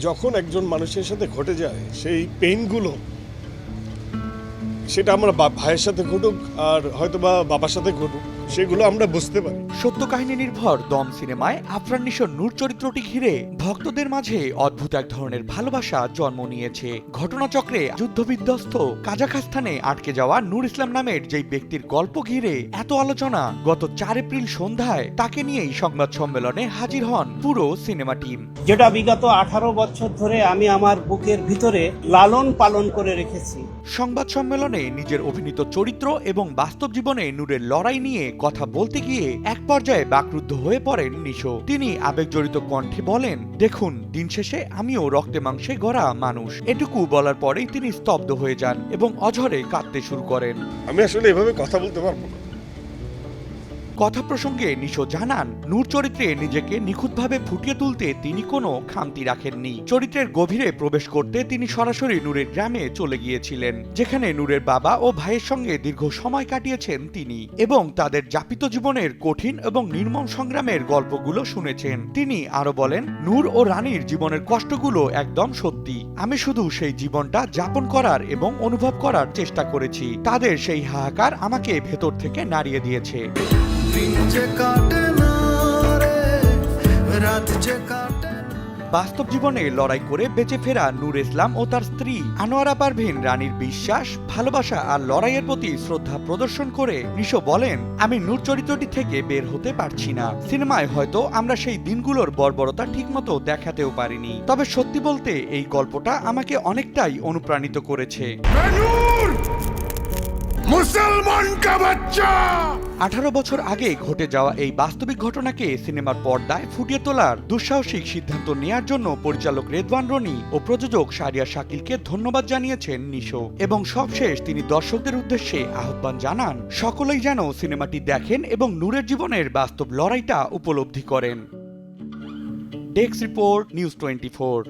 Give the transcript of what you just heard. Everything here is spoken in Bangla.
যখন একজন মানুষের সাথে ঘটে যায় সেই পেইনগুলো, সেটা আমরা ভাইয়ের সাথে ঘটুক আর হয়তো বা বাবার সাথে ঘটুক, সেগুলো আমরা বুঝতে পারি। সত্য কাহিনী নির্ভর দম সিনেমায় আফরান নিশোর নূর চরিত্রটি ঘিরে ভক্তদের মাঝে অদ্ভুত এক ধরনের ভালোবাসা জন্ম নিয়েছে। ঘটনাচক্রে যুদ্ধবিধ্বস্ত কাজাখস্তানে আটকে যাওয়া নূর ইসলাম নামের যেই ব্যক্তির গল্প ঘিরে এত আলোচনা, গত 4 এপ্রিল সন্ধ্যায় তাকে নিয়েই সংবাদ সম্মেলনে হাজির হন পুরো সিনেমা টিম। যেটা বিগত 18 বছর ধরে আমি আমার বুকের ভিতরে লালন পালন করে রেখেছি। সংবাদ সম্মেলনে নিজের অভিনীত চরিত্র এবং বাস্তব জীবনে নূরের লড়াই নিয়ে কথা বলতে গিয়ে এক পর্যায়ে বাকরুদ্ধ হয়ে পড়েন নিশো। তিনি আবেগজড়িত কণ্ঠে বলেন, দেখুন, দিন শেষে আমিও রক্তে মাংসে গড়া মানুষ। এটুকু বলার পরেই তিনি স্তব্ধ হয়ে যান এবং অঝরে কাঁদতে শুরু করেন। আমি আসলে এভাবে কথা বলতে পারবো না। কথা প্রসঙ্গে নিশো জানান, নূর চরিত্রে নিজেকে নিখুঁতভাবে ফুটিয়ে তুলতে তিনি কোনো খামতি রাখেননি। চরিত্রের গভীরে প্রবেশ করতে তিনি সরাসরি নূরের গ্রামে চলে গিয়েছিলেন, যেখানে নূরের বাবা ও ভাইয়ের সঙ্গে দীর্ঘ সময় কাটিয়েছেন তিনি, এবং তাদের যাপিত জীবনের কঠিন এবং নির্মম সংগ্রামের গল্পগুলো শুনেছেন। তিনি আরো বলেন, নূর ও রানীর জীবনের কষ্টগুলো একদম সত্যি। আমি শুধু সেই জীবনটা যাপন করার এবং অনুভব করার চেষ্টা করেছি। তাদের সেই হাহাকার আমাকে ভেতর থেকে নাড়িয়ে দিয়েছে। বাস্তব জীবনে লড়াই করে বেঁচে ফেরা নূর ইসলাম ও তার স্ত্রী আনোয়ারা পারভীন রানীর বিশ্বাস, ভালোবাসা আর লড়াইয়ের প্রতি শ্রদ্ধা প্রদর্শন করে নিশো বলেন, আমি নূর চরিত্রটি থেকে বের হতে পারছি না। সিনেমায় হয়তো আমরা সেই দিনগুলোর বর্বরতা ঠিকমতো দেখাতেও পারিনি, তবে সত্যি বলতে এই গল্পটা আমাকে অনেকটাই অনুপ্রাণিত করেছে। মুসলমান কা বাচ্চা! 18 বছর আগে ঘটে যাওয়া এই বাস্তবিক ঘটনাকে সিনেমার পর্দায় ফুটিয়ে তোলার দুঃসাহসিক সিদ্ধান্ত নেয়ার জন্য পরিচালক রেদওয়ান রনি ও প্রযোজক শাহরিয়া শাকিলকে ধন্যবাদ জানিয়েছেন নিশো, এবং সবশেষ তিনি দর্শকদের উদ্দেশ্যে আহ্বান জানান, সকলেই যেন সিনেমাটি দেখেন এবং নূরের জীবনের বাস্তব লড়াইটা উপলব্ধি করেন। Desk report, news 24।